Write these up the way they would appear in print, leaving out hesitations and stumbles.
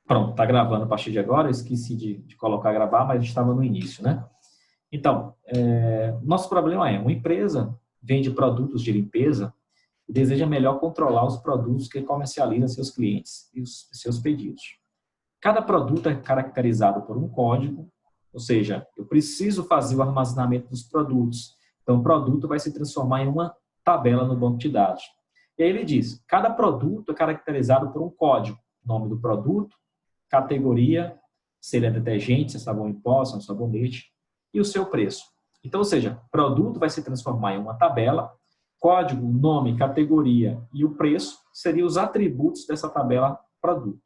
Pronto, está gravando a partir de agora. Eu esqueci de colocar gravar, mas estava no início, né? Então, nosso problema é, uma empresa vende produtos de limpeza e deseja melhor controlar os produtos que comercializa seus clientes e os seus pedidos. Cada produto é caracterizado por um código, ou seja, eu preciso fazer o armazenamento dos produtos. Então, o produto vai se transformar em uma tabela no banco de dados. E aí ele diz, cada produto é caracterizado por um código, nome do produto, categoria, se ele é detergente, se é sabão em pó, se é um sabonete, e o seu preço. Então, ou seja, produto vai se transformar em uma tabela, código, nome, categoria e o preço seriam os atributos dessa tabela produto.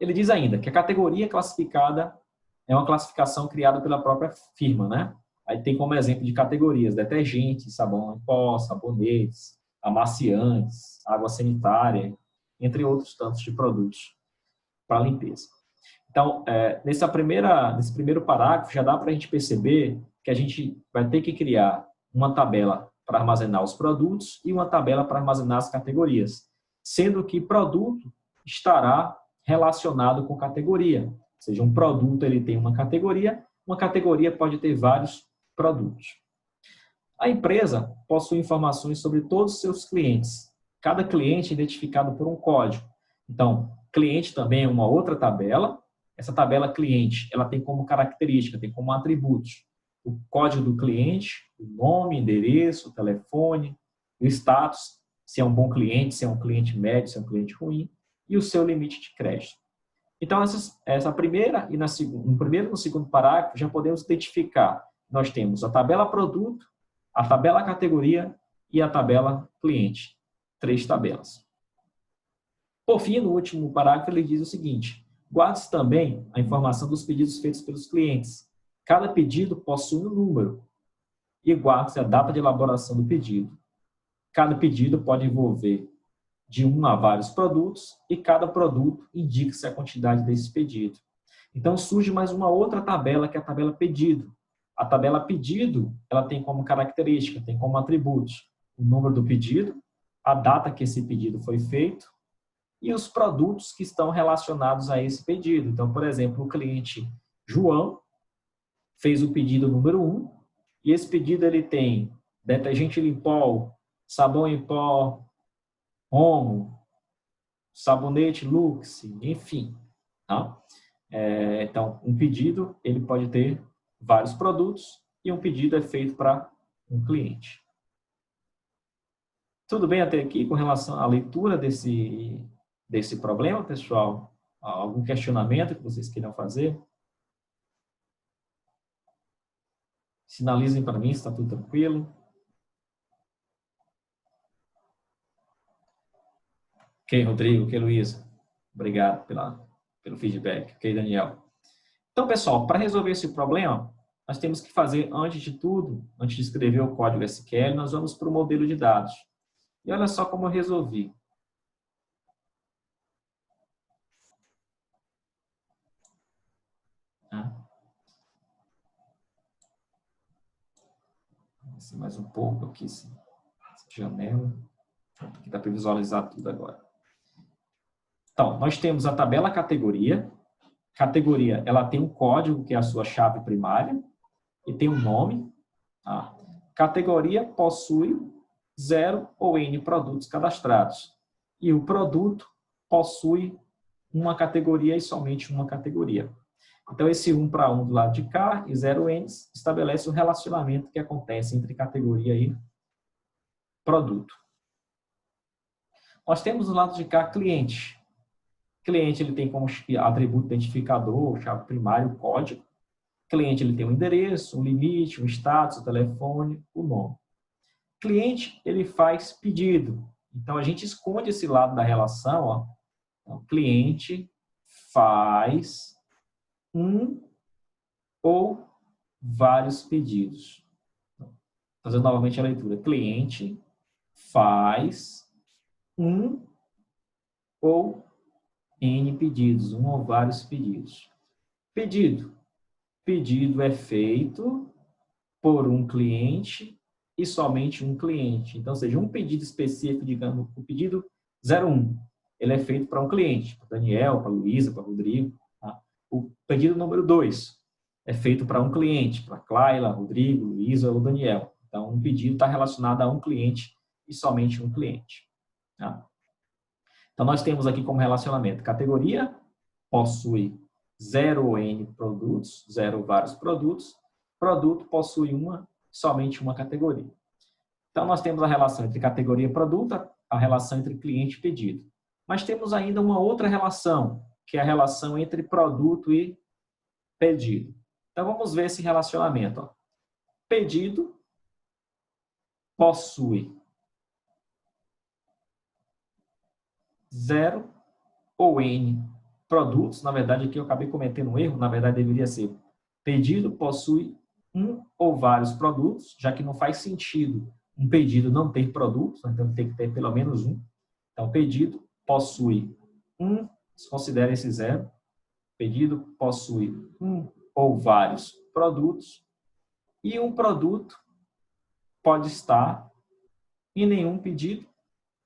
Ele diz ainda que a categoria classificada é uma classificação criada pela própria firma, né? Aí tem como exemplo de categorias, detergentes, sabão em pó, sabonetes, amaciantes, água sanitária, entre outros tantos de produtos para limpeza. Então, nesse primeiro parágrafo, já dá para a gente perceber que a gente vai ter que criar uma tabela para armazenar os produtos e uma tabela para armazenar as categorias, sendo que produto estará relacionado com categoria. Ou seja, um produto ele tem uma categoria pode ter vários produtos. A empresa possui informações sobre todos os seus clientes. Cada cliente é identificado por um código. Então, cliente também é uma outra tabela. Essa tabela cliente, ela tem como característica, tem como atributos o código do cliente, o nome, endereço, o telefone, o status, se é um bom cliente, se é um cliente médio, se é um cliente ruim, e o seu limite de crédito. Então, essa primeira e no primeiro e no segundo parágrafo, já podemos identificar. Nós temos a tabela produto, a tabela categoria e a tabela cliente. 3 tabelas. Por fim, no último parágrafo, ele diz o seguinte: guarde-se também a informação dos pedidos feitos pelos clientes. Cada pedido possui um número e guarde-se a data de elaboração do pedido. Cada pedido pode envolver de 1 a vários produtos e cada produto indica-se a quantidade desse pedido. Então, surge mais uma outra tabela, que é a tabela pedido. A tabela pedido, ela tem como característica, tem como atributos o número do pedido, a data que esse pedido foi feito e os produtos que estão relacionados a esse pedido. Então, por exemplo, o cliente João fez o pedido número 1 e esse pedido ele tem detergente Limpol, sabão em pó, Omo, sabonete Lux, enfim. Tá? Então, um pedido ele pode ter vários produtos e um pedido é feito para um cliente. Tudo bem até aqui com relação à leitura desse problema, pessoal? Algum questionamento que vocês queiram fazer? Sinalizem para mim se está tudo tranquilo. Ok, Rodrigo, ok, Luísa. Obrigado pelo feedback. Ok, Daniel. Então, pessoal, para resolver esse problema, nós temos que fazer, antes de tudo, antes de escrever o código SQL, nós vamos para o modelo de dados. E olha só como eu resolvi. Mais um pouco aqui, essa janela. Aqui dá para visualizar tudo agora. Então, nós temos a tabela categoria. Categoria, ela tem um código, que é a sua chave primária, e tem um nome. Tá? Categoria possui 0 ou N produtos cadastrados. E o produto possui uma categoria e somente uma categoria. Então, esse 1 para 1 do lado de cá e 0 N estabelece o relacionamento que acontece entre categoria e produto. Nós temos do lado de cá cliente. Cliente ele tem como atributo identificador, chave primária, o código. Cliente ele tem um endereço, um limite, um status, o telefone, o nome. Cliente ele faz pedido. Então, a gente esconde esse lado da relação. Ó. Então, cliente faz um ou vários pedidos. Fazendo novamente a leitura. Cliente faz um ou N pedidos, um ou vários pedidos. Pedido. Pedido é feito por um cliente e somente um cliente. Então, seja um pedido específico, digamos, o pedido 01. ele é feito para um cliente, para Daniel, para Luísa, para Rodrigo. Tá? O pedido número 2 é feito para um cliente, para Clayla, Rodrigo, Luísa ou Daniel. Então, um pedido está relacionado a um cliente e somente um cliente. Tá? Então, nós temos aqui como relacionamento, categoria possui 0 ou N produtos, 0 ou vários produtos, produto possui somente uma categoria. Então, nós temos a relação entre categoria e produto, a relação entre cliente e pedido. Mas temos ainda uma outra relação, que é a relação entre produto e pedido. Então, vamos ver esse relacionamento. Ó. Pedido possui 0 ou N produtos. Na verdade, aqui eu acabei cometendo um erro. Na verdade, deveria ser pedido possui um ou vários produtos, já que não faz sentido um pedido não ter produtos, então tem que ter pelo menos um. Então, pedido possui um, considera esse 0. Pedido possui um ou vários produtos e um produto pode estar em nenhum pedido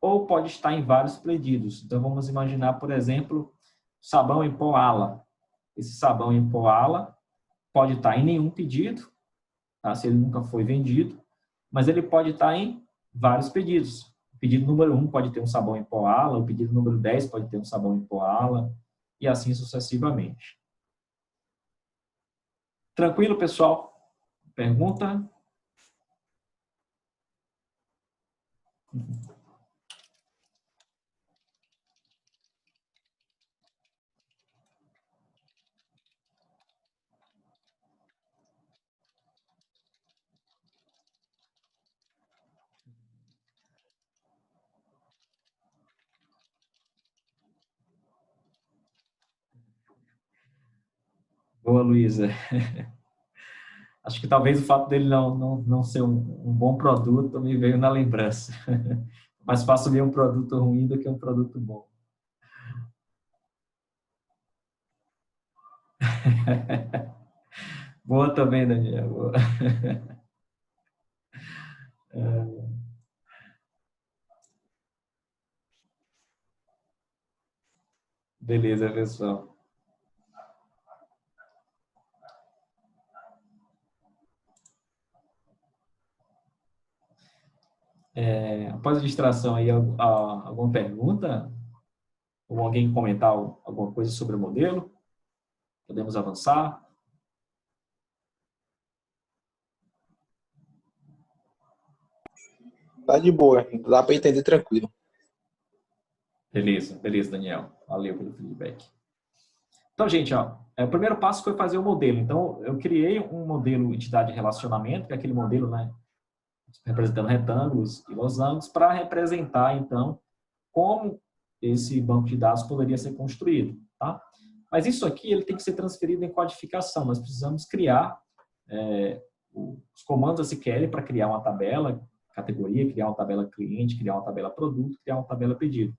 ou pode estar em vários pedidos. Então, vamos imaginar, por exemplo, sabão em pó ala. Esse sabão em pó ala pode estar em nenhum pedido, tá? Se ele nunca foi vendido, mas ele pode estar em vários pedidos. O pedido número 1 pode ter um sabão em pó ala, o pedido número 10 pode ter um sabão em pó ala, e assim sucessivamente. Tranquilo, pessoal? Pergunta? Boa, Luísa. Acho que talvez o fato dele não ser um bom produto me veio na lembrança. Mais fácil ver um produto ruim do que um produto bom. Boa também, Daniel. Boa. Beleza, pessoal. Após a distração aí, alguma pergunta? Ou alguém comentar alguma coisa sobre o modelo? Podemos avançar? Tá de boa, dá para entender tranquilo. Beleza, Daniel. Valeu pelo feedback. Então, gente, o primeiro passo foi fazer o modelo. Então, eu criei um modelo entidade de relacionamento, que é aquele modelo, né, representando retângulos e losangos, para representar, então, como esse banco de dados poderia ser construído, tá? Mas isso aqui ele tem que ser transferido em codificação. Nós precisamos criar os comandos SQL para criar uma tabela, categoria, criar uma tabela cliente, criar uma tabela produto, criar uma tabela pedido.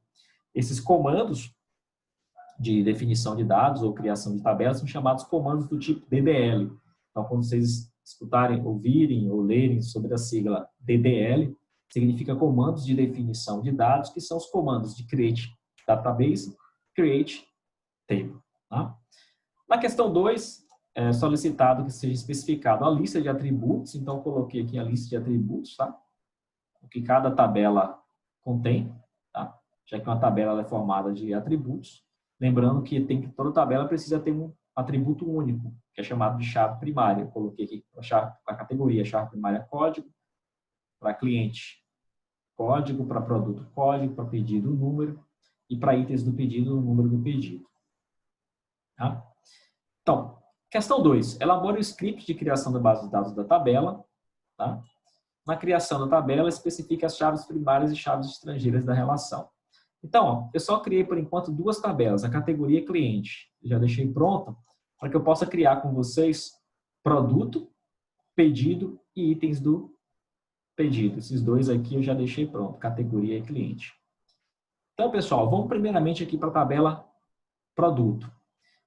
Esses comandos de definição de dados ou criação de tabelas são chamados comandos do tipo DDL. Então, quando vocês escutarem, ouvirem ou lerem sobre a sigla DDL, significa comandos de definição de dados, que são os comandos de create database, create table. Tá? Na questão 2, é solicitado que seja especificado a lista de atributos, então eu coloquei aqui a lista de atributos, tá? O que cada tabela contém, tá? Já que uma tabela é formada de atributos. Lembrando que toda tabela precisa ter um atributo único, que é chamado de chave primária. Eu coloquei aqui para a categoria chave primária código, para cliente código, para produto código, para pedido número e para itens do pedido o número do pedido. Tá? Então, questão 2. Elabore o script de criação da base de dados da tabela. Tá? Na criação da tabela, especifique as chaves primárias e chaves estrangeiras da relação. Então, eu só criei, por enquanto, 2 tabelas, a categoria cliente. Já deixei pronta para que eu possa criar com vocês produto, pedido e itens do pedido. Esses 2 aqui eu já deixei pronto, categoria e cliente. Então, pessoal, vamos primeiramente aqui para a tabela produto.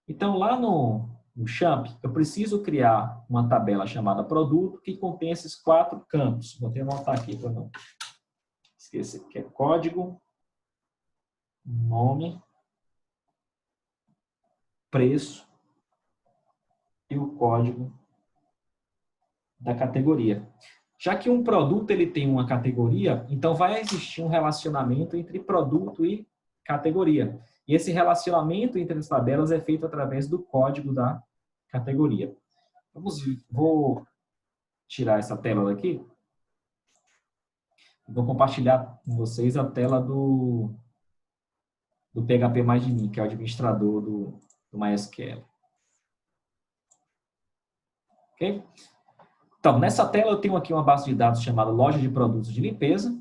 Então, lá no Champ, eu preciso criar uma tabela chamada produto que contém esses 4 campos. Vou até anotar aqui para não esquecer, que é código, nome, preço e o código da categoria. Já que um produto ele tem uma categoria, então vai existir um relacionamento entre produto e categoria. E esse relacionamento entre as tabelas é feito através do código da categoria. Vou tirar essa tela daqui. Vou compartilhar com vocês a tela do PHP+admin, que é o administrador do MySQL. Ok? Então, nessa tela eu tenho aqui uma base de dados chamada loja de produtos de limpeza.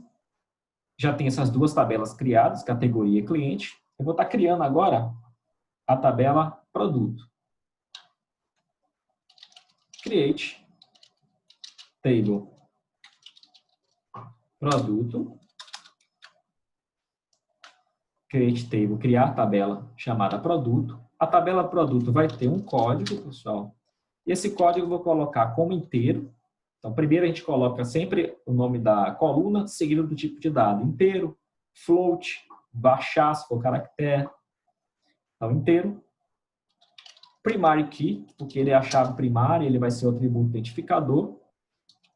Já tem essas duas tabelas criadas, categoria e cliente. Eu vou estar criando agora a tabela produto. Create table produto. Create table, criar tabela chamada produto. A tabela produto vai ter um código, pessoal. E esse código eu vou colocar como inteiro. Então, primeiro a gente coloca sempre o nome da coluna, seguido do tipo de dado. Inteiro, float, baixar, se for caractere. Então, inteiro. Primary key, porque ele é a chave primária, ele vai ser o atributo identificador.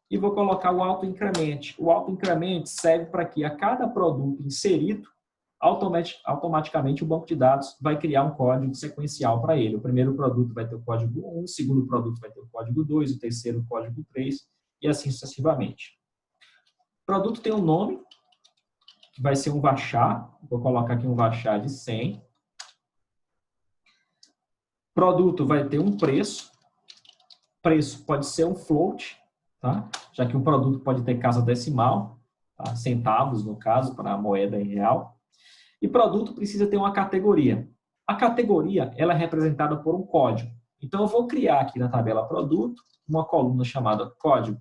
E vou colocar o auto-increment. O auto-increment serve para que a cada produto inserido, automaticamente o banco de dados vai criar um código sequencial para ele. O primeiro produto vai ter o código 1, o segundo produto vai ter o código 2, o terceiro o código 3, e assim sucessivamente. O produto tem um nome, que vai ser um varchar. Vou colocar aqui um varchar de 100. Produto vai ter um preço. Preço pode ser um float, tá? Já que o produto pode ter casa decimal, tá? Centavos, no caso, para a moeda em real. E produto precisa ter uma categoria. A categoria ela é representada por um código. Então, eu vou criar aqui na tabela produto uma coluna chamada código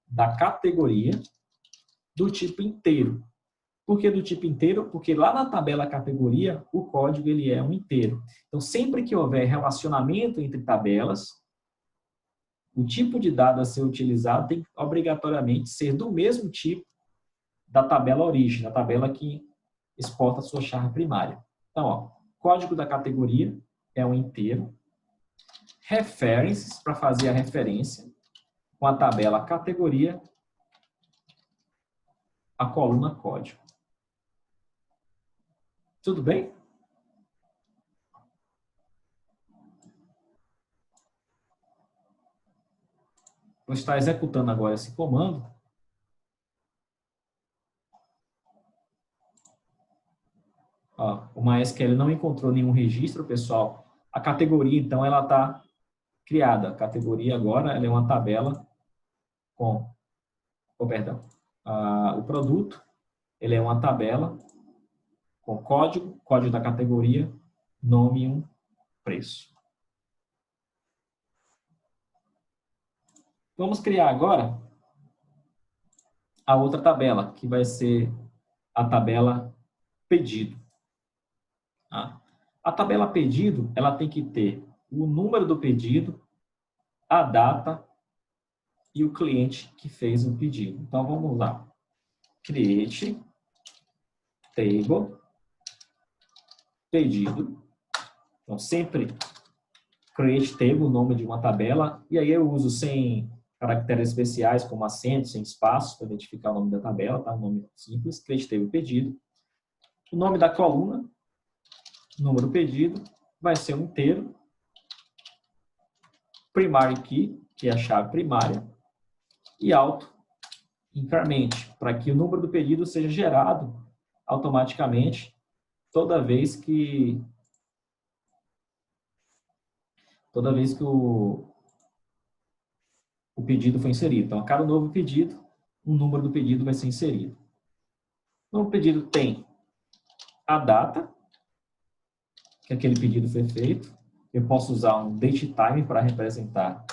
da categoria do tipo inteiro. Por que do tipo inteiro? Porque lá na tabela categoria, o código ele é um inteiro. Então, sempre que houver relacionamento entre tabelas, o tipo de dado a ser utilizado tem que obrigatoriamente ser do mesmo tipo da tabela origem, da tabela que exporta a sua chave primária. Então, ó, código da categoria é um inteiro. References, para fazer a referência, com a tabela categoria, a coluna código. Tudo bem? Vou estar executando agora esse comando. Ó, o MySQL não encontrou nenhum registro, pessoal. A categoria, então, ela está criada. A categoria agora ela é uma tabela com... o produto, ele é uma tabela com código, código da categoria, nome e um preço. Vamos criar agora a outra tabela, que vai ser a tabela pedido. A tabela pedido, ela tem que ter o número do pedido, a data e o cliente que fez o pedido. Então, vamos lá. Create table pedido. Então, sempre create table, o nome de uma tabela, e aí eu uso sem caracteres especiais, como acento, sem espaço, para identificar o nome da tabela, tá? Um nome simples, create table pedido. O nome da coluna, número pedido, vai ser um inteiro. Primary key, que é a chave primária, e auto increment, para que o número do pedido seja gerado automaticamente toda vez que o pedido foi inserido. Então, a cada novo pedido, o número do pedido vai ser inserido. O novo pedido tem a data que aquele pedido foi feito. Eu posso usar um datetime para representar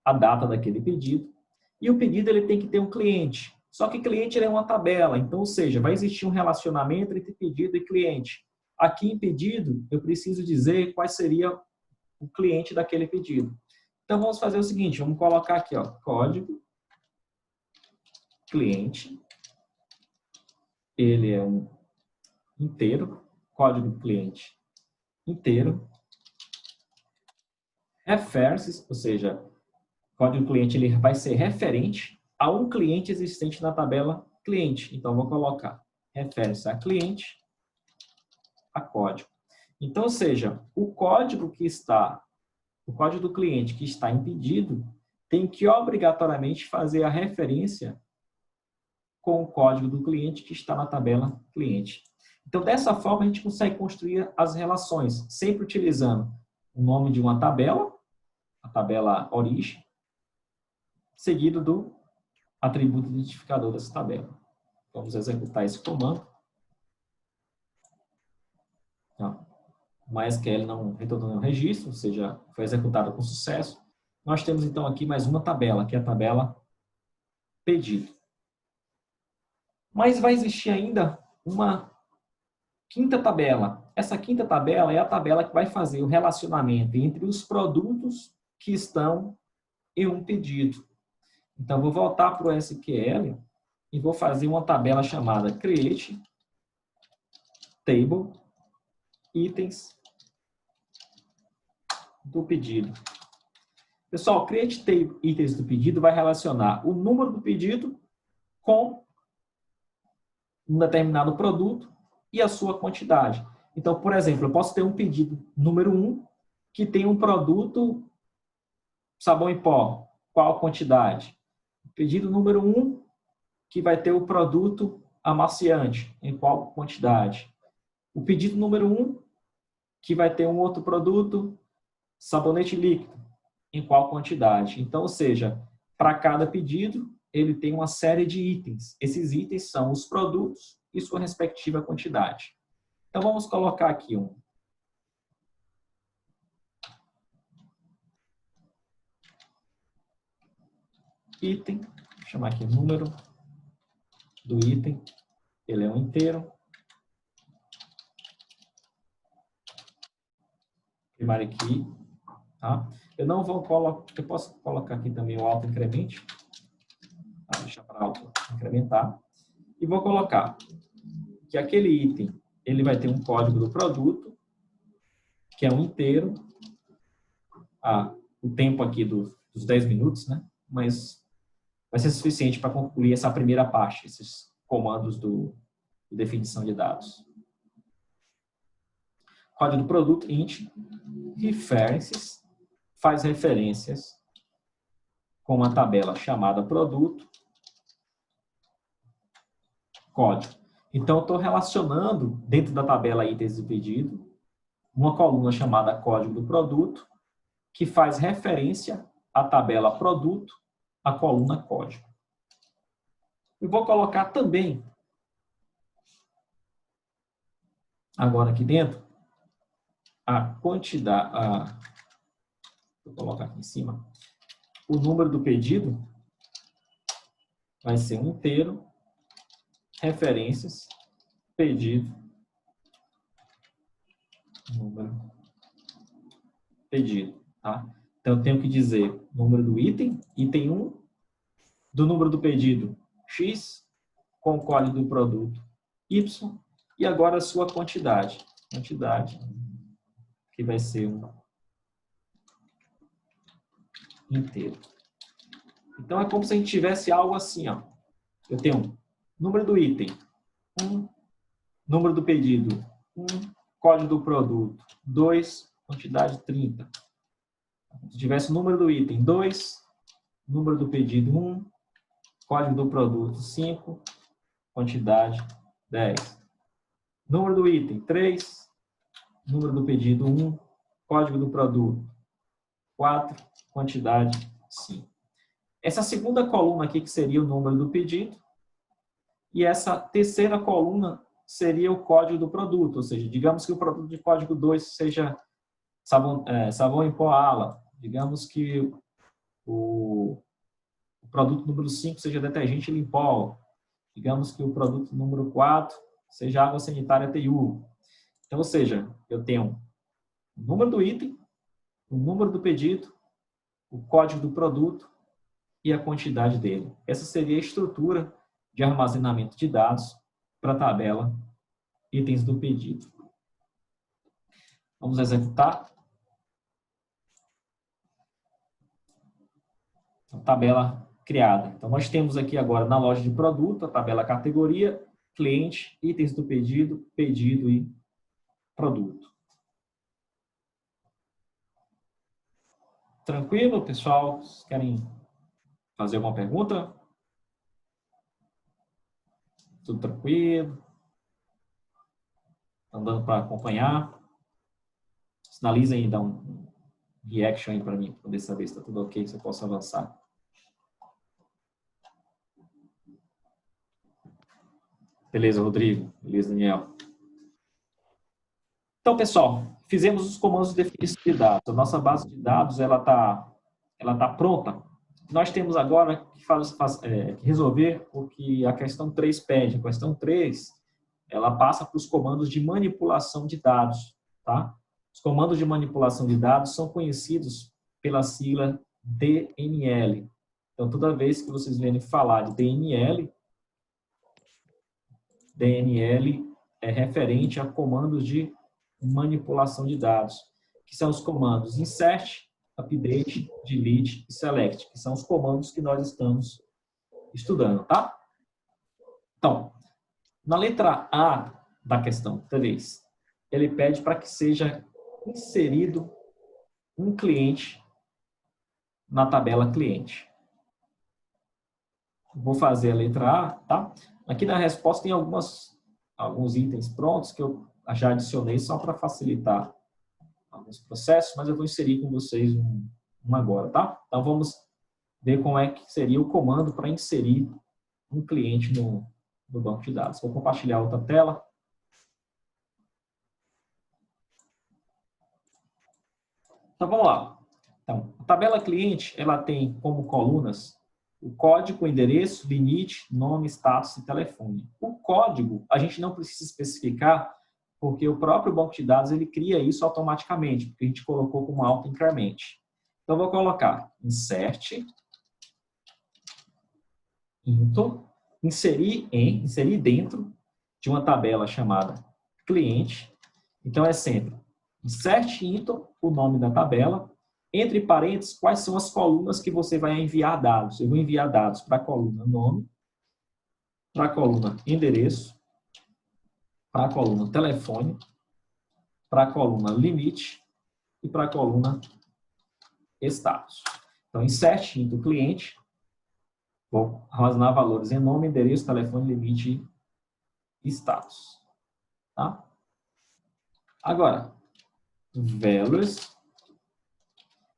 a data daquele pedido. E o pedido ele tem que ter um cliente. Só que cliente ele é uma tabela. Então, ou seja, vai existir um relacionamento entre pedido e cliente. Aqui em pedido, eu preciso dizer qual seria o cliente daquele pedido. Então, vamos fazer o seguinte, vamos colocar aqui, ó, código, cliente, ele é um inteiro, código do cliente inteiro, references, ou seja, o código do cliente ele vai ser referente a um cliente existente na tabela cliente. Então, vou colocar referência a cliente, a código. Então, ou seja, o código do cliente que está em pedido tem que obrigatoriamente fazer a referência com o código do cliente que está na tabela cliente. Então, dessa forma, a gente consegue construir as relações, sempre utilizando o nome de uma tabela, a tabela origem, seguido do atributo identificador dessa tabela. Vamos executar esse comando. O MySQL não retornou nenhum registro, ou seja, foi executado com sucesso. Nós temos, então, aqui mais uma tabela, que é a tabela pedido. Mas vai existir ainda uma quinta tabela. Essa quinta tabela é a tabela que vai fazer o relacionamento entre os produtos que estão em um pedido. Então, vou voltar para o SQL e vou fazer uma tabela chamada create table itens do pedido. Pessoal, create table itens do pedido vai relacionar o número do pedido com um determinado produto e a sua quantidade. Então, por exemplo, eu posso ter um pedido número 1 que tem um produto sabão em pó. Qual a quantidade? Pedido número 1 que vai ter o produto amaciante. Em qual quantidade? O pedido número 1 que vai ter um outro produto sabonete líquido. Em qual quantidade? Então, ou seja, para cada pedido, ele tem uma série de itens. Esses itens são os produtos e sua respectiva quantidade. Então, vamos colocar aqui um item, vou chamar aqui o número do item, ele é um inteiro. Primário key, tá? Eu não vou colocar, eu posso colocar aqui também o auto-incremente, tá? Deixar para auto-incrementar. E vou colocar que aquele item, ele vai ter um código do produto, que é um inteiro. O tempo aqui dos 10 minutos, né? Mas vai ser suficiente para concluir essa primeira parte, esses comandos de definição de dados. Código do produto, int, references, faz referências com uma tabela chamada produto, código. Então, eu estou relacionando, dentro da tabela itens de pedido, uma coluna chamada código do produto, que faz referência à tabela produto, à coluna código. Eu vou colocar também, agora aqui dentro, a quantidade, vou colocar aqui em cima, o número do pedido vai ser um inteiro, referências, pedido, número, pedido, tá? Então, eu tenho que dizer número do item, item 1, do número do pedido, X, com o código do produto, Y, e agora a sua quantidade. Quantidade, que vai ser um inteiro. Então, é como se a gente tivesse algo assim, ó. Eu tenho número do item, 1, número do pedido, 1, código do produto, 2, quantidade 30. Se tivesse o número do item, 2, número do pedido, 1, código do produto, 5, quantidade 10. Número do item, 3, número do pedido, 1, código do produto, 4, quantidade 5. Essa segunda coluna aqui, que seria o número do pedido, e essa terceira coluna seria o código do produto, ou seja, digamos que o produto de código 2 seja sabão em pó ala, digamos que o produto número 5 seja detergente Limpol, digamos que o produto número 4 seja água sanitária TU. Então, ou seja, eu tenho o número do item, o número do pedido, o código do produto e a quantidade dele. Essa seria a estrutura de armazenamento de dados para a tabela itens do pedido. Vamos executar. A tabela criada. Então, nós temos aqui agora na loja de produto, a tabela categoria, cliente, itens do pedido, pedido e produto. Tranquilo, pessoal? Vocês querem fazer alguma pergunta? Tudo tranquilo? Estão dando para acompanhar? Sinalizem e dá um reaction aí para mim, para poder saber se está tudo ok, se eu posso avançar. Beleza, Rodrigo. Beleza, Daniel. Então, pessoal, fizemos os comandos de definição de dados. A nossa base de dados ela tá pronta. Nós temos agora que resolver o que a questão 3 pede. A questão 3, ela passa para os comandos de manipulação de dados. Tá? Os comandos de manipulação de dados são conhecidos pela sigla DNL. Então, toda vez que vocês verem falar de DNL é referente a comandos de manipulação de dados, que são os comandos insert, update, delete e select, que são os comandos que nós estamos estudando, tá? Então, na letra A da questão 3, ele pede para que seja inserido um cliente na tabela cliente. Vou fazer a letra A, tá? Aqui na resposta tem alguns itens prontos que eu já adicionei só para facilitar alguns processos, mas eu vou inserir com vocês um agora, tá? Então vamos ver como é que seria o comando para inserir um cliente no banco de dados. Vou compartilhar outra tela. Então vamos lá. Então, a tabela cliente, ela tem como colunas o código, o endereço, limite, nome, status e telefone. O código, a gente não precisa especificar, porque o próprio banco de dados ele cria isso automaticamente, porque a gente colocou como auto-increment. Então, vou colocar insert, into, inserir dentro de uma tabela chamada cliente. Então, é sempre insert into, o nome da tabela, entre parênteses, quais são as colunas que você vai enviar dados. Eu vou enviar dados para a coluna nome, para a coluna endereço, para a coluna telefone, para a coluna limite e para a coluna status. Então, insert into cliente, vou armazenar valores em nome, endereço, telefone, limite e status. Tá? Agora, values,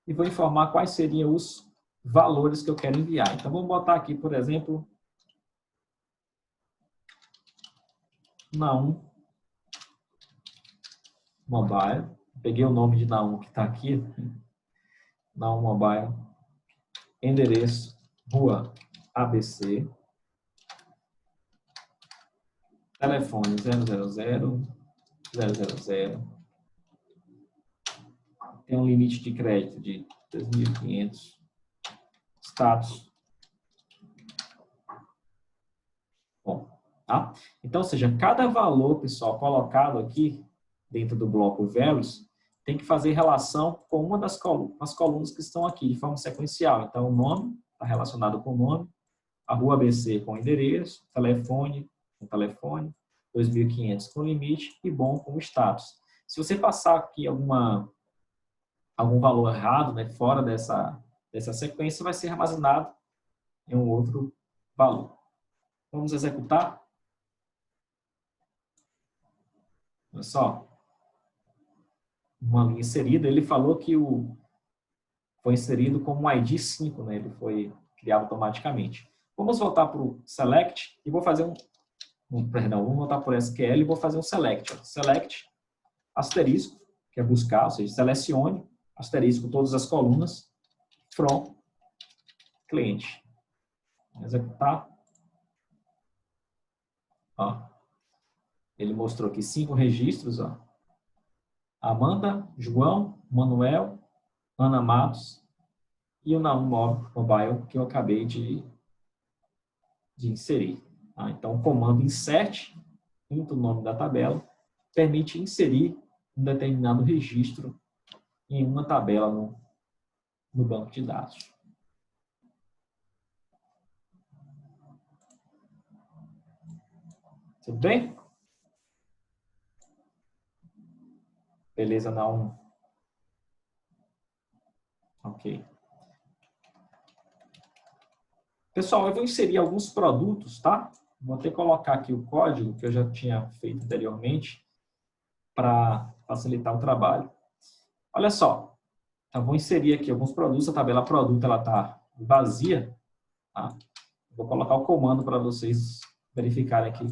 e vou informar quais seriam os valores que eu quero enviar. Então, vou botar aqui, por exemplo, Naum Mobile. Peguei o nome de Naum que está aqui. Naum Mobile. Endereço, Rua ABC. Telefone 000. Tem um limite de crédito de 2.500. Status. Bom, tá? Então, ou seja, cada valor, pessoal, colocado aqui dentro do bloco values, tem que fazer relação com uma das colunas que estão aqui, de forma sequencial. Então, o nome está relacionado com o nome, a rua ABC com o endereço, telefone com telefone, 2.500 com limite e bom com o status. Se você passar aqui algum valor errado, né, fora dessa sequência, vai ser armazenado em um outro valor. Vamos executar. Olha só. Uma linha inserida. Ele falou que foi inserido como um ID 5, né? Ele foi criado automaticamente. Vamos voltar para o select e vou fazer vamos voltar para o SQL e vou fazer um select. Ó. Select, asterisco, que é buscar, ou seja, selecione, asterisco, todas as colunas, from, cliente. Vamos executar. Ó. Ele mostrou aqui 5 registros. Ó. Amanda, João, Manuel, Ana Matos e o Naum Mobile que eu acabei de inserir. Tá? Então, o comando insert o nome da tabela, permite inserir um determinado registro em uma tabela no banco de dados. Tudo bem? Beleza, não? Ok. Pessoal, eu vou inserir alguns produtos, tá? Vou até colocar aqui o código que eu já tinha feito anteriormente para facilitar o trabalho. Olha só, então vou inserir aqui alguns produtos, a tabela produto ela está vazia, tá? Vou colocar o comando para vocês verificarem aqui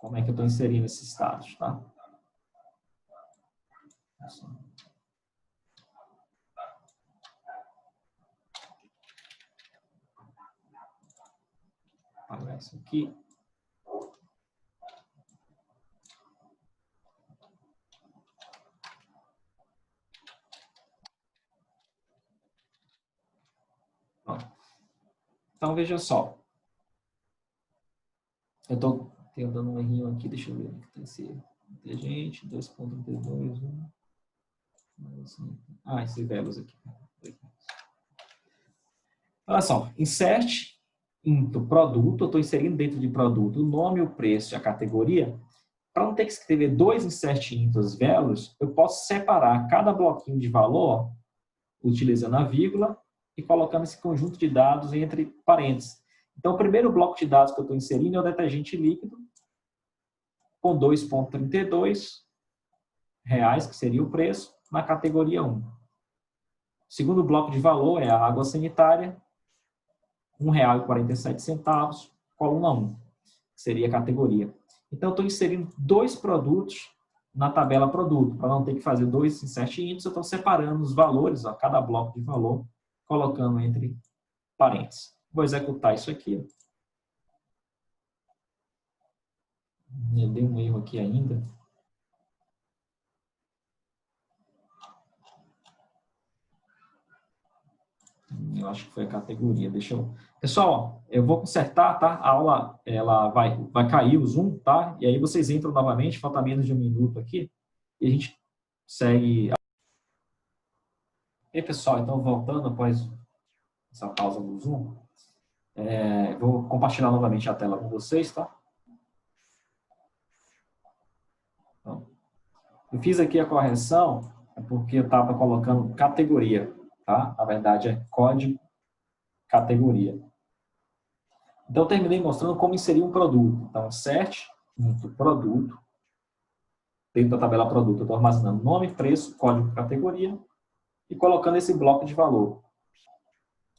como é que eu estou inserindo esses dados, tá? Apagar isso aqui. Pronto. Então, veja só. Eu estou dando um errinho aqui, deixa eu ver o que tem esse erro. Inteligente, 2.32, 1. Ah, esses velos aqui. Olha só, insert into produto, eu estou inserindo dentro de produto o nome, o preço e a categoria. Para não ter que escrever dois insert intos velos, eu posso separar cada bloquinho de valor utilizando a vírgula e colocando esse conjunto de dados entre parênteses. Então, o primeiro bloco de dados que eu estou inserindo é o detergente líquido, com 2,32 reais, que seria o preço, na categoria 1. O segundo bloco de valor é a água sanitária, R$ 1,47, coluna 1, que seria a categoria. Então, eu estou inserindo dois produtos na tabela produto, para não ter que fazer dois insert intos, eu estou separando os valores, ó, cada bloco de valor, colocando entre parênteses. Vou executar isso aqui. Eu dei um erro aqui ainda. Eu acho que foi a categoria. Deixa eu... Pessoal, eu vou consertar, tá? A aula ela vai cair o Zoom, tá? E aí vocês entram novamente, falta menos de um minuto aqui, e a gente segue. E aí, pessoal, então voltando após essa pausa do Zoom, vou compartilhar novamente a tela com vocês, tá? Então, eu fiz aqui a correção, porque eu estava colocando categoria, tá? Na verdade, é código categoria. Então, eu terminei mostrando como inserir um produto. Então, insert into produto. Dentro da tabela produto, eu estou armazenando nome, preço, código, categoria e colocando esse bloco de valor.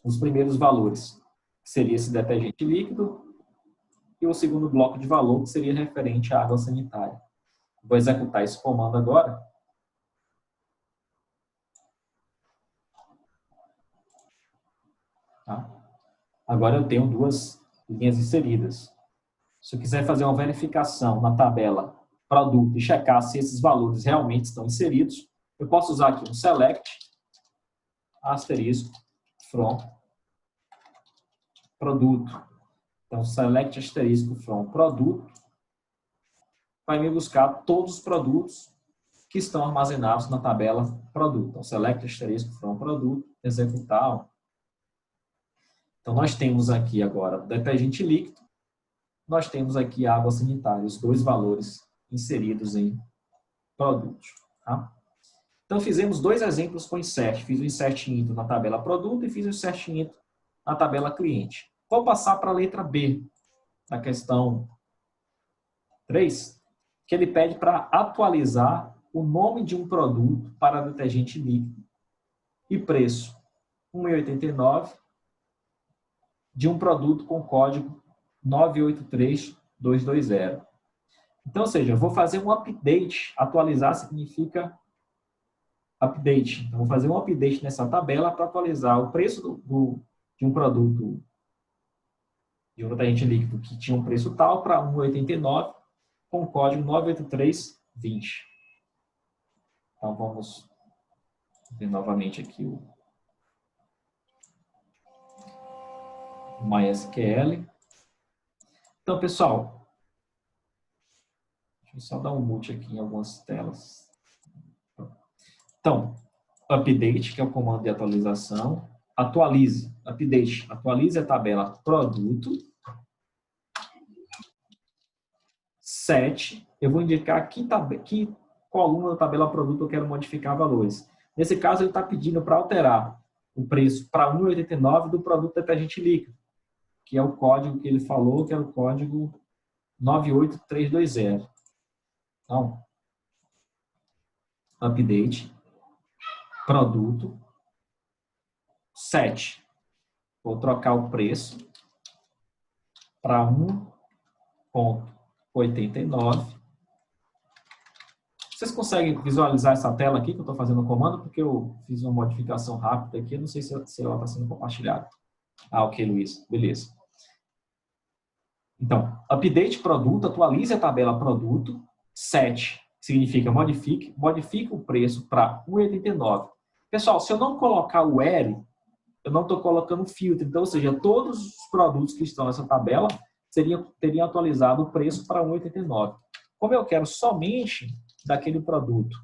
Os primeiros valores, que seria esse detergente líquido, e o segundo bloco de valor, que seria referente à água sanitária. Vou executar esse comando agora. Tá? Agora eu tenho duas linhas inseridas. Se eu quiser fazer uma verificação na tabela produto e checar se esses valores realmente estão inseridos, eu posso usar aqui um select, asterisco, from, produto. Então, select, asterisco, from, produto, vai me buscar todos os produtos que estão armazenados na tabela produto. Então, select, asterisco, from, produto, executar. Então, nós temos aqui agora detergente líquido, nós temos aqui água sanitária, os dois valores inseridos em produtos. Tá? Então, fizemos dois exemplos com insert. Fiz o insert into na tabela produto e fiz o insert into na tabela cliente. Vou passar para a letra B, na questão 3, que ele pede para atualizar o nome de um produto para detergente líquido e preço R$ 1,89 de um produto com código 983220. Então, ou seja, eu vou fazer um update. Atualizar significa update. Então, vou fazer um update nessa tabela para atualizar o preço de um produto de um detergente líquido que tinha um preço tal para R$ 1,89 com o código 98320. Então, vamos ver novamente aqui o MySQL. Então, pessoal, Deixa eu só dar um mute aqui em algumas telas. Então, update, que é o comando de atualização. Atualize, update, atualize a tabela produto. Set, eu vou indicar que coluna da tabela produto eu quero modificar valores. Nesse caso, ele está pedindo para alterar o preço para 1,89 do produto detergente líquido, que é o código que ele falou, que é o código 98320. Então, update, produto, set. Vou trocar o preço para 1,89. Vocês conseguem visualizar essa tela aqui que eu estou fazendo o comando? Porque eu fiz uma modificação rápida aqui, eu não sei se ela está sendo compartilhada. Ah, ok, Luiz. Beleza. Então, update produto, atualize a tabela produto. Set significa modifique o preço para 1,89. Pessoal, se eu não colocar o L, eu não estou colocando filtro. Então, ou seja, todos os produtos que estão nessa tabela teriam atualizado o preço para 1,89. Como eu quero somente daquele produto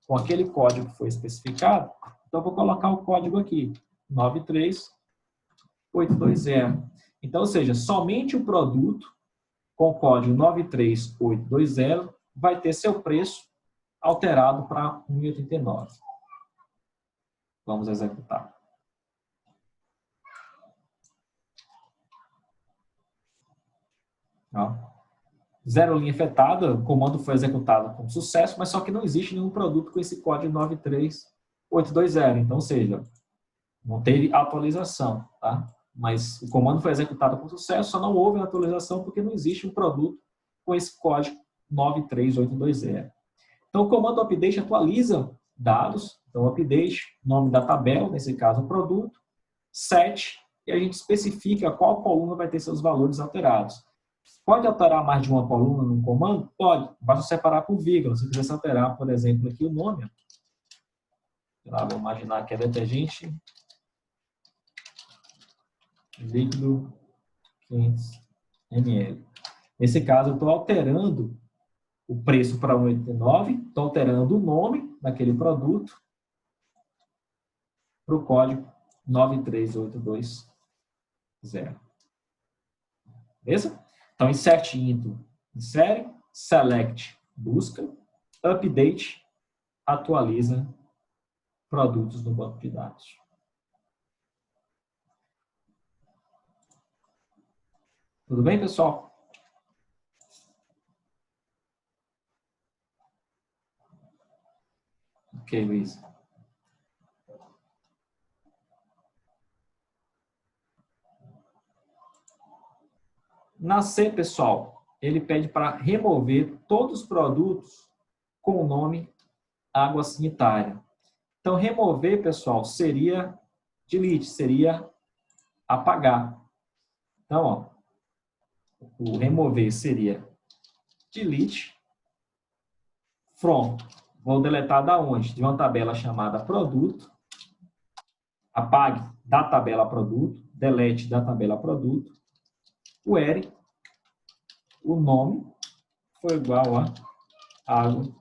com aquele código que foi especificado, então eu vou colocar o código aqui, 93820. Então, ou seja, somente o produto com o código 93820 vai ter seu preço alterado para 1,89. Vamos executar. Ó. Zero linha afetada, o comando foi executado com sucesso, mas só que não existe nenhum produto com esse código 93820. Então, ou seja, não teve atualização, tá? Mas o comando foi executado com sucesso, só não houve atualização porque não existe um produto com esse código 93820. Então, o comando update atualiza dados. Então, update, nome da tabela, nesse caso o produto, set, e a gente especifica qual coluna vai ter seus valores alterados. Pode alterar mais de uma coluna num comando? Pode. Basta separar por vírgula. Se quiser alterar, por exemplo, aqui o nome. Vou imaginar que é detergente líquido 500 ml. Nesse caso, eu estou alterando o preço para 1,89, estou alterando o nome daquele produto para o código 93820. Beleza? Então, insert into, insere, select, busca, update, atualiza produtos no banco de dados. Tudo bem, pessoal? Ok, Luiz. Na C, pessoal, ele pede para remover todos os produtos com o nome água sanitária. Então, remover, pessoal, seria delete, seria apagar. Então, ó, o remover seria delete from. Vou deletar da onde? De uma tabela chamada produto. Apague da tabela produto. Delete da tabela produto. O R, o nome, foi igual a água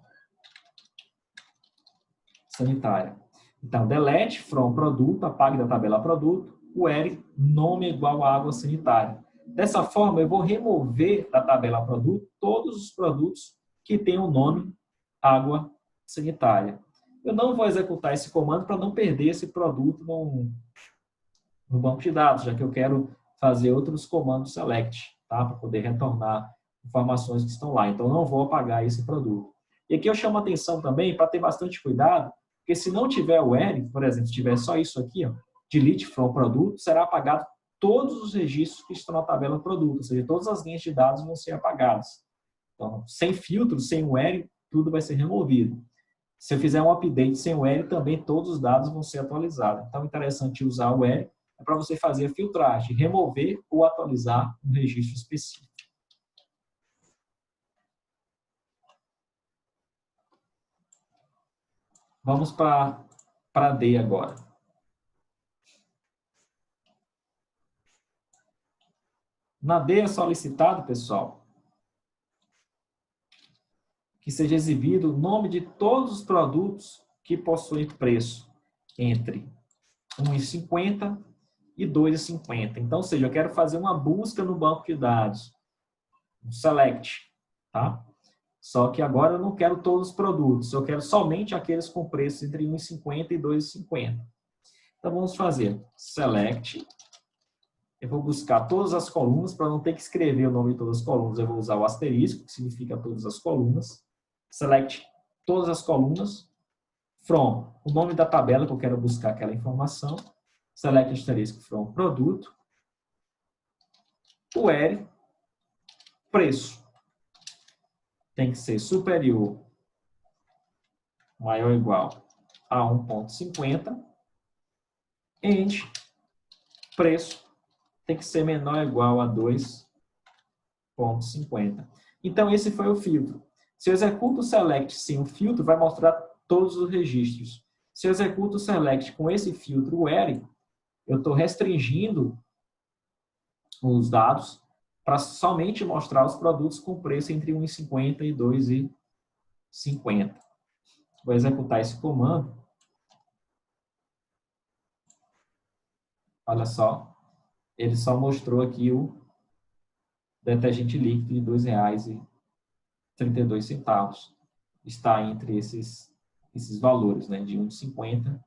sanitária. Então, delete from produto, apague da tabela produto, o R, nome igual a água sanitária. Dessa forma, eu vou remover da tabela produto todos os produtos que têm o nome água sanitária. Eu não vou executar esse comando para não perder esse produto no banco de dados, já que eu quero fazer outros comandos select, tá? Para poder retornar informações que estão lá. Então, não vou apagar esse produto. E aqui eu chamo a atenção também para ter bastante cuidado, porque se não tiver o L, por exemplo, se tiver só isso aqui, ó, delete from produto, será apagado todos os registros que estão na tabela produto, ou seja, todas as linhas de dados vão ser apagadas. Então, sem filtro, sem o L, tudo vai ser removido. Se eu fizer um update sem o L, também todos os dados vão ser atualizados. Então, é interessante usar o L para você fazer a filtragem, remover ou atualizar um registro específico. Vamos para D agora. Na D é solicitado, pessoal, que seja exibido o nome de todos os produtos que possuem preço entre R$ 1,50 e R$ 2,50. Então, ou seja, eu quero fazer uma busca no banco de dados, um select, tá? Só que agora eu não quero todos os produtos, eu quero somente aqueles com preço entre R$ 1,50 e R$ 2,50. Então, vamos fazer select. Eu vou buscar todas as colunas, para não ter que escrever o nome de todas as colunas, eu vou usar o asterisco, que significa todas as colunas. Select todas as colunas. From, o nome da tabela que eu quero buscar aquela informação. Select asterisco from produto. Query, preço. Tem que ser superior, maior ou igual a 1,50. And, preço, tem que ser menor ou igual a 2,50. Então, esse foi o filtro. Se eu executo o select sem o filtro, vai mostrar todos os registros. Se eu executo o select com esse filtro query, eu estou restringindo os dados para somente mostrar os produtos com preço entre R$ 1,50 e R$ 2,50. Vou executar esse comando. Olha só. Ele só mostrou aqui o detergente líquido de R$ 2,32. Está entre esses valores, né, de R$ 1,50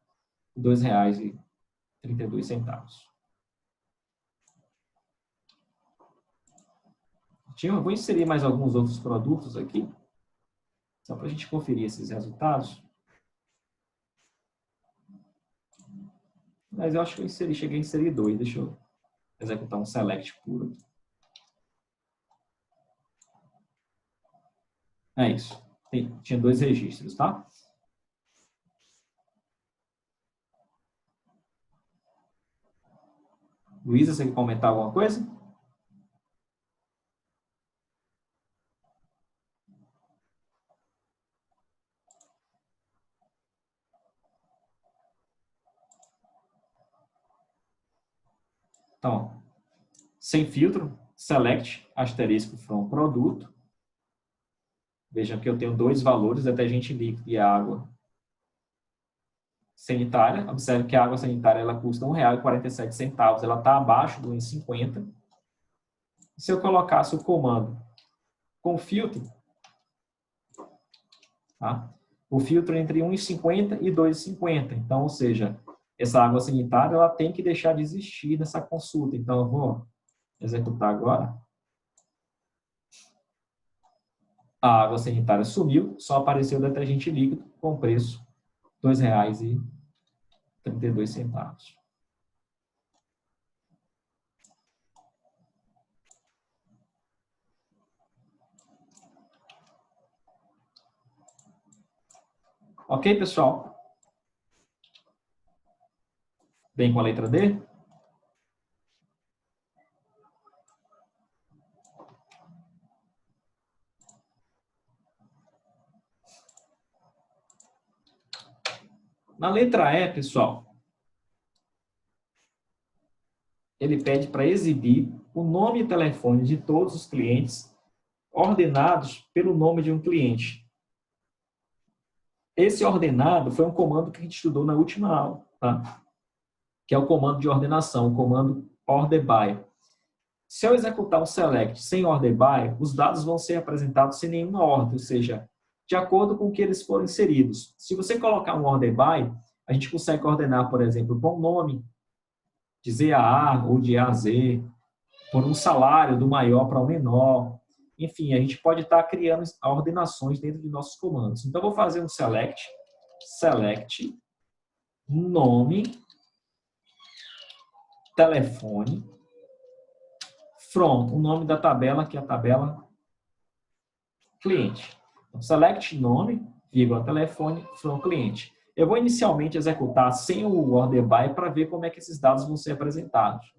e R$ 2,32. Eu vou inserir mais alguns outros produtos aqui, só para a gente conferir esses resultados. Mas eu acho que eu cheguei a inserir 2. Deixa eu executar um select puro. É isso. Tinha 2 registros, tá? Luísa, você quer comentar alguma coisa? Então, sem filtro, select asterisco from produto. Vejam que eu tenho 2 valores, detergente líquido e água sanitária. Observe que a água sanitária ela custa R$ 1,47. Ela está abaixo do R$ 1,50. Se eu colocasse o comando com filtro, tá? O filtro entre 1,50 e 2,50. Então, ou seja, essa água sanitária ela tem que deixar de existir nessa consulta. Então, eu vou executar agora. A água sanitária sumiu, só apareceu o detergente líquido com preço R$ 2,32. Ok, pessoal? Bem com a letra D? Na letra E, pessoal, ele pede para exibir o nome e telefone de todos os clientes ordenados pelo nome de um cliente. Esse ordenado foi um comando que a gente estudou na última aula, tá? Que é o comando de ordenação, o comando order by. Se eu executar um select sem order by, os dados vão ser apresentados sem nenhuma ordem, ou seja, de acordo com o que eles foram inseridos. Se você colocar um order by, a gente consegue ordenar, por exemplo, por um nome, de Z a A ou de A a Z, por um salário do maior para o menor. Enfim, a gente pode estar criando ordenações dentro de nossos comandos. Então, eu vou fazer um select nome, telefone, from, o nome da tabela, que é a tabela cliente. Então, select nome, vírgula telefone, from cliente. Eu vou inicialmente executar sem o order by para ver como é que esses dados vão ser apresentados.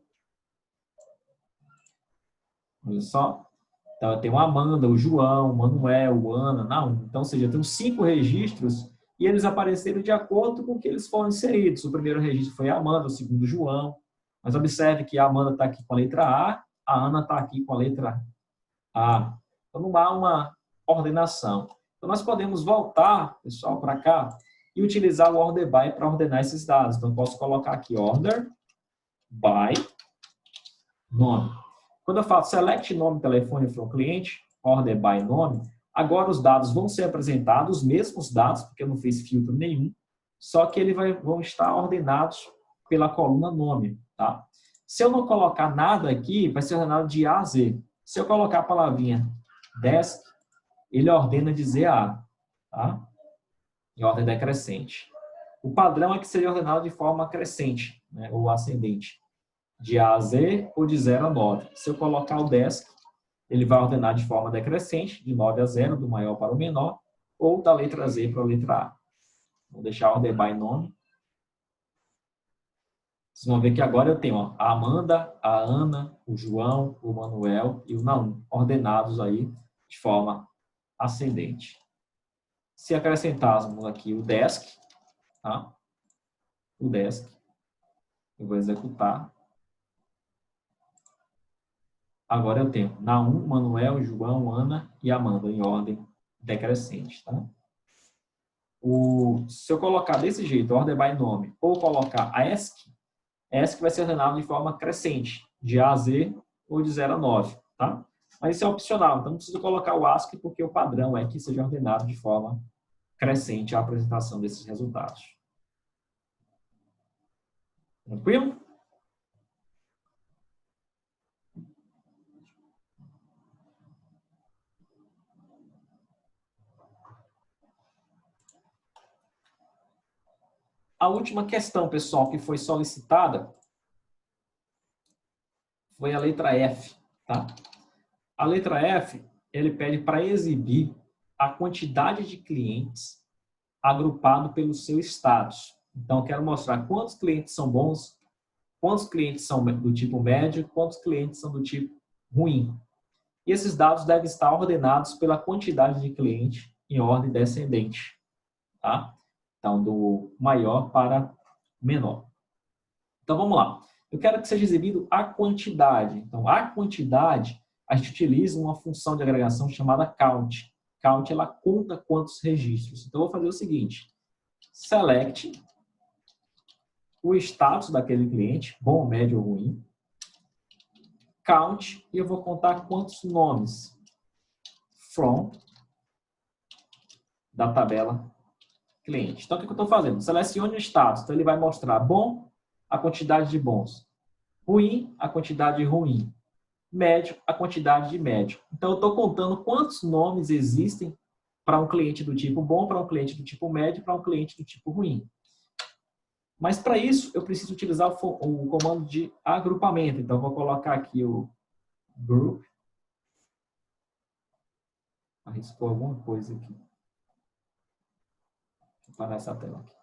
Olha só. Então, eu tenho a Amanda, o João, o Manuel, o Ana, não. Então, ou seja, eu tenho 5 registros e eles apareceram de acordo com o que eles foram inseridos. O primeiro registro foi a Amanda, o segundo o João. Mas observe que a Amanda está aqui com a letra A Ana está aqui com a letra A. Então, não há uma ordenação. Então, nós podemos voltar, pessoal, para cá e utilizar o order by para ordenar esses dados. Então, eu posso colocar aqui order by nome. Quando eu faço select nome, telefone from cliente, order by nome, agora os dados vão ser apresentados, os mesmos dados, porque eu não fiz filtro nenhum, só que eles vão estar ordenados pela coluna nome, tá? Se eu não colocar nada aqui, vai ser ordenado de A a Z. Se eu colocar a palavrinha desk, ele ordena de Z a A, tá? Em ordem decrescente. O padrão é que seja ordenado de forma crescente, né, ou ascendente. De A a Z ou de 0 a 9. Se eu colocar o desk, ele vai ordenar de forma decrescente, de 9 a 0, do maior para o menor, ou da letra Z para a letra A. Vou deixar order by nome. Vocês vão ver que agora eu tenho a Amanda, a Ana, o João, o Manuel e o Naum, ordenados aí de forma ascendente. Se acrescentarmos aqui o desk, tá? O desk, eu vou executar. Agora eu tenho Naum, Manuel, João, Ana e Amanda em ordem decrescente, tá? Se eu colocar desse jeito, order by nome, ou colocar ASCII, ASCII vai ser ordenado de forma crescente, de A a Z ou de 0 a 9, tá? Mas isso é opcional, então não preciso colocar o ASCII porque o padrão é que seja ordenado de forma crescente a apresentação desses resultados. Tranquilo? A última questão, pessoal, que foi solicitada foi a letra F, tá? A letra F, ele pede para exibir a quantidade de clientes agrupado pelo seu status. Então, eu quero mostrar quantos clientes são bons, quantos clientes são do tipo médio, quantos clientes são do tipo ruim. E esses dados devem estar ordenados pela quantidade de cliente em ordem descendente, tá? Então, do maior para menor. Então, vamos lá. Eu quero que seja exibido a quantidade. Então, a quantidade, a gente utiliza uma função de agregação chamada count. Count, ela conta quantos registros. Então, eu vou fazer o seguinte. Select o status daquele cliente, bom, médio ou ruim. Count, e eu vou contar quantos nomes from da tabela cliente. Então, o que eu estou fazendo? Selecione o status. Então, ele vai mostrar bom, a quantidade de bons. Ruim, a quantidade de ruim. Médio, a quantidade de médio. Então, eu estou contando quantos nomes existem para um cliente do tipo bom, para um cliente do tipo médio, para um cliente do tipo ruim. Mas, para isso, eu preciso utilizar o comando de agrupamento. Então, eu vou colocar aqui o group. Arriscou alguma coisa aqui. Vou parar essa tela aqui.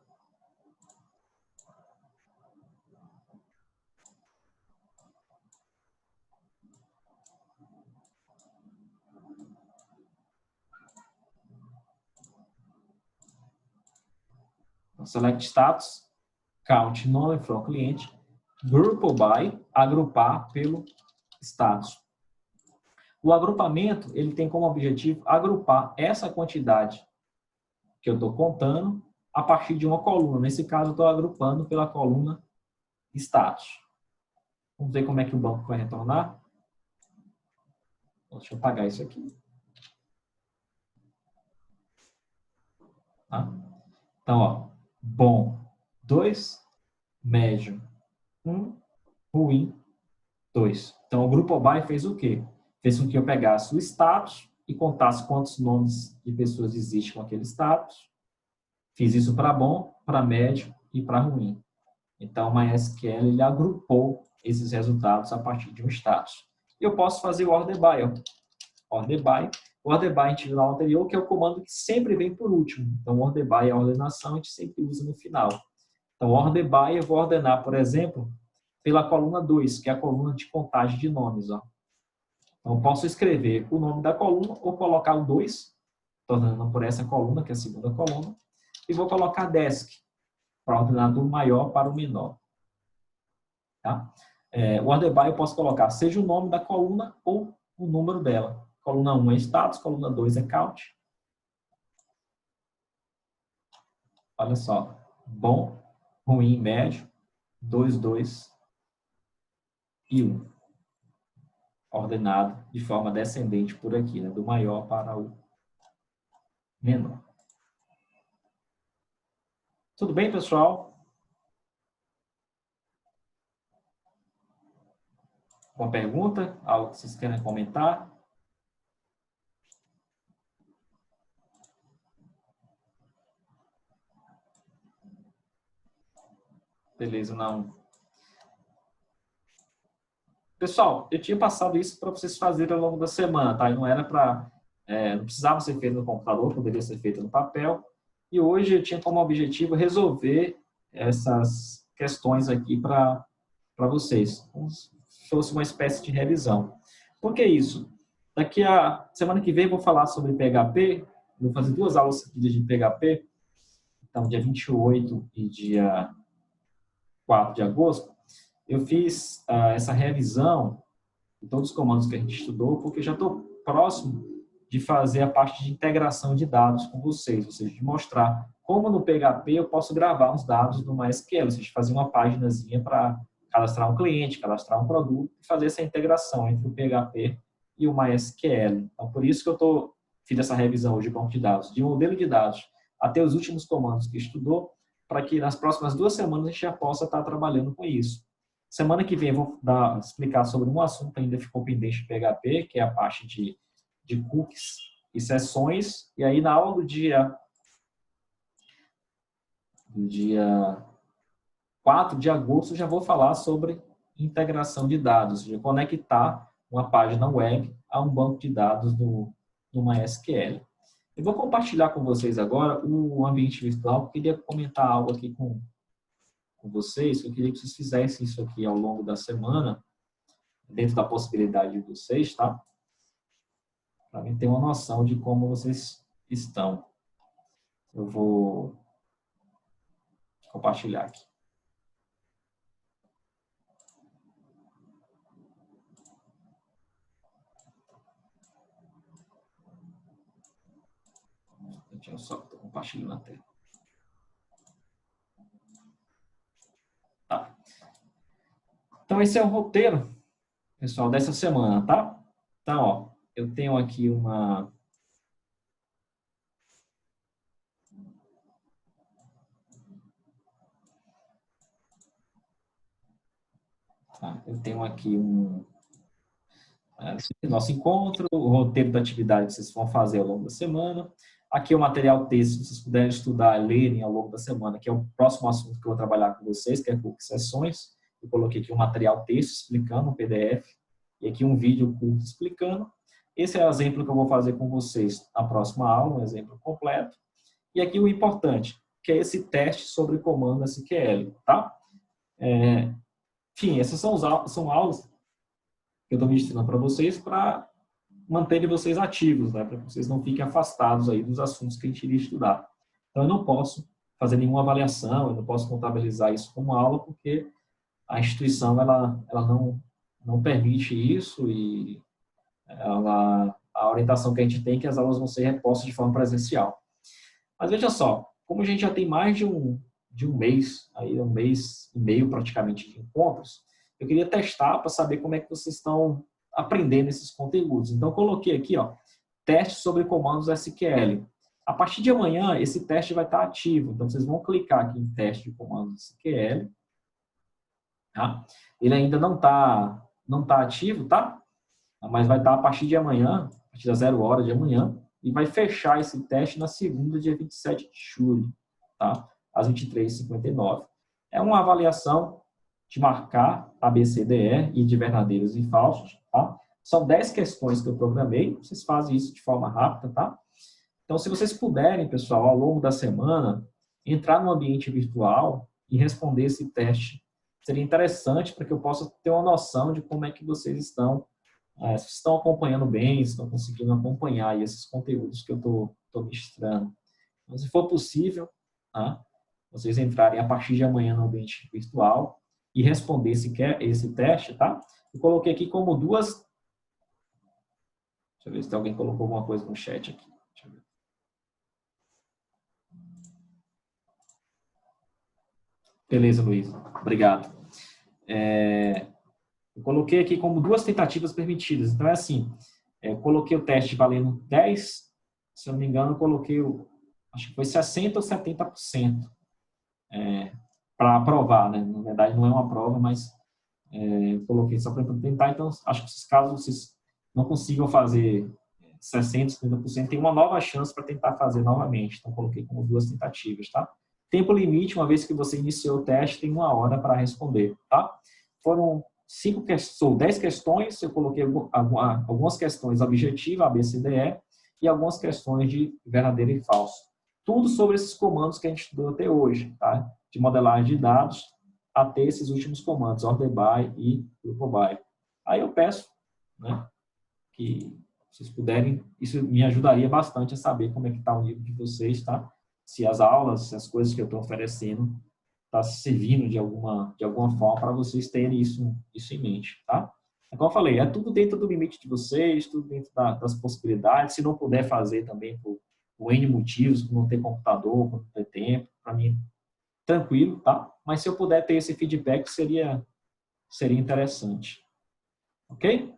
Então, select status, count nome from cliente, group by, agrupar pelo status. O agrupamento, ele tem como objetivo agrupar essa quantidade que eu estou contando a partir de uma coluna. Nesse caso, eu estou agrupando pela coluna status. Vamos ver como é que o banco vai retornar. Deixa eu apagar isso aqui. Tá? Então, ó, bom, 2, médio, 1, ruim, 2. Então, o grupo by fez o quê? Fez com que eu pegasse o status e contasse quantos nomes de pessoas existem com aquele status. Fiz isso para bom, para médio e para ruim. Então, o MySQL ele agrupou esses resultados a partir de um status. E eu posso fazer o order by. Ó. Order by. O order by a gente viu na anterior, que é o comando que sempre vem por último. Então, o order by é a ordenação, a gente sempre usa no final. Então, order by eu vou ordenar, por exemplo, pela coluna 2, que é a coluna de contagem de nomes. Ó. Então, eu posso escrever o nome da coluna ou colocar o 2, tornando por essa coluna, que é a segunda coluna, e vou colocar desk, para ordenar do maior para o menor. Tá? O order by eu posso colocar seja o nome da coluna ou o número dela. Coluna 1 é status, coluna 2 é count. olha só, bom, ruim, médio, 2, 2 e 1. Ordenado de forma descendente por aqui, né? Do maior para o menor. Tudo bem, pessoal? Uma pergunta? Algo que vocês querem comentar? Beleza, não. Pessoal, eu tinha passado isso para vocês fazerem ao longo da semana, tá? E não era para... não precisava ser feito no computador, poderia ser feito no papel. E hoje eu tinha como objetivo resolver essas questões aqui para vocês, como se fosse uma espécie de revisão. Por que isso? Daqui a semana que vem eu vou falar sobre PHP, vou fazer 2 aulas seguidas de PHP, então dia 28 e dia 4 de agosto. Eu fiz essa revisão de todos os comandos que a gente estudou, porque já estou próximo de fazer a parte de integração de dados com vocês, ou seja, de mostrar como no PHP eu posso gravar os dados no MySQL, ou seja, fazer uma paginazinha para cadastrar um cliente, cadastrar um produto e fazer essa integração entre o PHP e o MySQL. Então, por isso que eu fiz essa revisão hoje de banco de dados, de modelo de dados até os últimos comandos que estudou, para que nas próximas 2 semanas a gente já possa estar trabalhando com isso. Semana que vem eu vou explicar sobre um assunto que ainda ficou pendente de PHP, que é a parte de cookies e sessões. E aí, na aula do dia 4 de agosto, eu já vou falar sobre integração de dados, ou seja, conectar uma página web a um banco de dados do MySQL. Eu vou compartilhar com vocês agora o ambiente virtual. Eu queria comentar algo aqui com vocês. Eu queria que vocês fizessem isso aqui ao longo da semana, dentro da possibilidade de vocês, tá? Para mim ter uma noção de como vocês estão. Eu vou compartilhar aqui. Eu só estou compartilhando a tela. Tá. Então, esse é o roteiro, pessoal, dessa semana, tá? Então, ó, eu tenho aqui uma... Tá, eu tenho aqui nosso encontro, o roteiro da atividade que vocês vão fazer ao longo da semana. Aqui é o material texto, se vocês puderem estudar, lerem ao longo da semana, que é o próximo assunto que eu vou trabalhar com vocês, que é cookies sessões. Eu coloquei aqui um material texto explicando, um PDF, e aqui um vídeo curto explicando. Esse é o exemplo que eu vou fazer com vocês na próxima aula, um exemplo completo. E aqui o importante, que é esse teste sobre comando SQL, tá? Enfim, essas são aulas que eu estou ministrando para vocês para manterem vocês ativos, né? Para que vocês não fiquem afastados aí dos assuntos que a gente iria estudar. Então, eu não posso fazer nenhuma avaliação, eu não posso contabilizar isso como aula, porque a instituição ela não permite isso e a orientação que a gente tem é que as aulas vão ser repostas de forma presencial. Mas veja só, como a gente já tem mais de um mês, aí 1,5 mês praticamente de encontros, eu queria testar para saber como é que vocês estão aprendendo esses conteúdos. Então, eu coloquei aqui, ó, teste sobre comandos SQL. A partir de amanhã, esse teste vai estar ativo. Então, vocês vão clicar aqui em teste de comandos SQL. Tá? Ele ainda não tá ativo, tá? Mas vai estar a partir de amanhã, a partir das 0 horas de amanhã, e vai fechar esse teste na segunda, dia 27 de julho, tá? Às 23h59. É uma avaliação de marcar ABCDE e de verdadeiros e falsos, tá? São 10 questões que eu programei, vocês fazem isso de forma rápida, tá? Então, se vocês puderem, pessoal, ao longo da semana, entrar no ambiente virtual e responder esse teste, seria interessante para que eu possa ter uma noção de como é que vocês estão, se estão acompanhando bem, se estão conseguindo acompanhar aí esses conteúdos que eu estou ministrando. Então, se for possível, tá? Vocês entrarem a partir de amanhã no ambiente virtual e responder esse teste, tá? Eu coloquei aqui como 2... Deixa eu ver se alguém colocou alguma coisa no chat aqui. Deixa eu ver. Beleza, Luiz. Obrigado. Eu coloquei aqui como 2 tentativas permitidas. Então, é assim, eu coloquei o teste valendo 10, se eu não me engano, eu coloquei, acho que foi 60% ou 70% para aprovar, né? Na verdade, não é uma prova, mas eu coloquei só para tentar. Então, acho que esses casos vocês não consigam fazer 60%, 70%, tem uma nova chance para tentar fazer novamente. Então, coloquei como 2 tentativas, tá? Tempo limite, uma vez que você iniciou o teste, tem 1 hora para responder, tá? Foram 10 questões, eu coloquei algumas questões objetivas, A, B, C, D, E, e algumas questões de verdadeiro e falso. Tudo sobre esses comandos que a gente estudou até hoje, tá? De modelagem de dados até esses últimos comandos, order by e grupo by. Aí eu peço, né, que vocês puderem, isso me ajudaria bastante a saber como é que está o nível de vocês, tá? Se as aulas, se as coisas que eu estou oferecendo está servindo de alguma forma para vocês terem isso em mente, tá? Como eu falei, é tudo dentro do limite de vocês, tudo dentro das possibilidades. Se não puder fazer também por N motivos, por não ter computador, por não ter tempo, para mim, tranquilo, tá? Mas se eu puder ter esse feedback, seria interessante. Ok?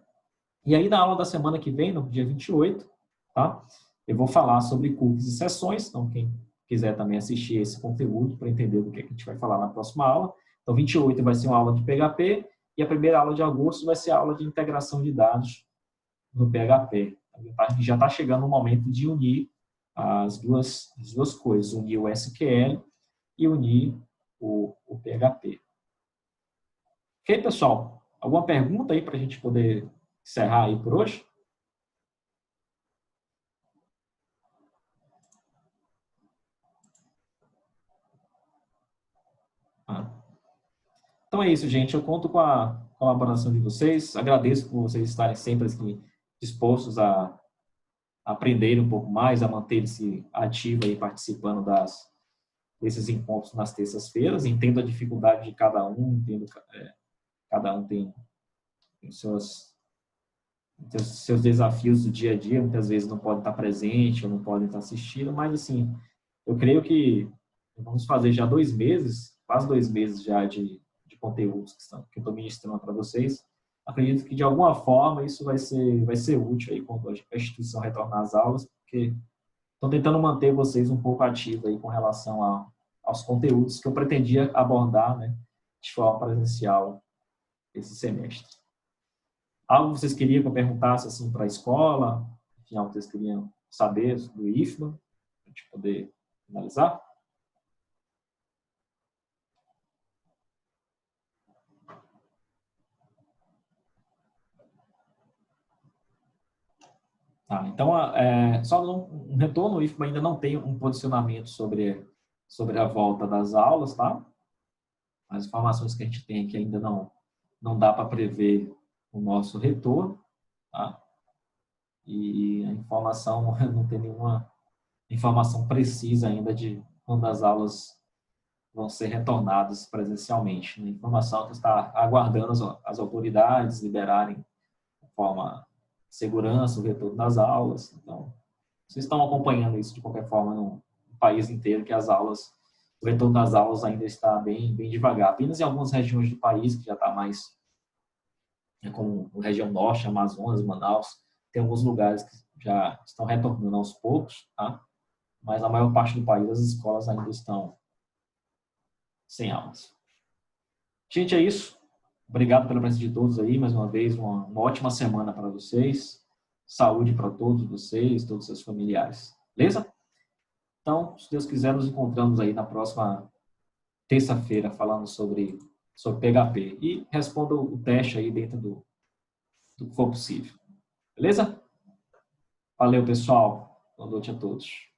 E aí, na aula da semana que vem, no dia 28, tá? Eu vou falar sobre cookies e sessões. Então, quem quiser também assistir esse conteúdo para entender do que a gente vai falar na próxima aula. Então, 28 vai ser uma aula de PHP e a primeira aula de agosto vai ser a aula de integração de dados no PHP. Já está chegando o momento de unir as duas coisas, unir o SQL e unir o PHP. Ok, pessoal? Alguma pergunta aí para a gente poder encerrar aí por hoje? Então é isso, gente. Eu conto com a colaboração de vocês. Agradeço por vocês estarem sempre aqui dispostos a aprender um pouco mais, a manter-se ativo aí participando desses encontros nas terças-feiras. Entendo a dificuldade de cada um, entendo cada um tem seus desafios do dia a dia, muitas vezes não podem estar presente ou não podem estar assistindo, mas assim, eu creio que vamos fazer já 2 meses, quase 2 meses já de conteúdos que eu estou ministrando para vocês. Acredito que de alguma forma isso vai ser útil aí quando a instituição retornar às aulas, porque estou tentando manter vocês um pouco ativos aí com relação aos conteúdos que eu pretendia abordar, né, de forma presencial esse semestre. Algo que vocês queriam que eu perguntasse assim, para a escola? Enfim, algo que vocês queriam saber do IFBA, para a gente poder finalizar? Tá, então, só um retorno, o IFBA ainda não tem um posicionamento sobre a volta das aulas, tá? As informações que a gente tem aqui ainda não dá para prever o nosso retorno, tá? E a informação, não tem nenhuma informação precisa ainda de quando as aulas vão ser retornadas presencialmente. A informação que está aguardando as autoridades liberarem de forma segurança o retorno das aulas. Então, vocês estão acompanhando isso de qualquer forma no país inteiro, que o retorno das aulas ainda está bem devagar. Apenas em algumas regiões do país, que já está mais, como a região norte, Amazonas, Manaus, tem alguns lugares que já estão retornando aos poucos, tá? Mas a maior parte do país, as escolas ainda estão sem aulas. Gente, é isso. Obrigado pela presença de todos aí, mais uma vez, uma ótima semana para vocês. Saúde para todos vocês, todos os seus familiares. Beleza? Então, se Deus quiser, nos encontramos aí na próxima terça-feira falando sobre PHP. E responda o teste aí dentro do que for possível. Beleza? Valeu, pessoal. Boa noite a todos.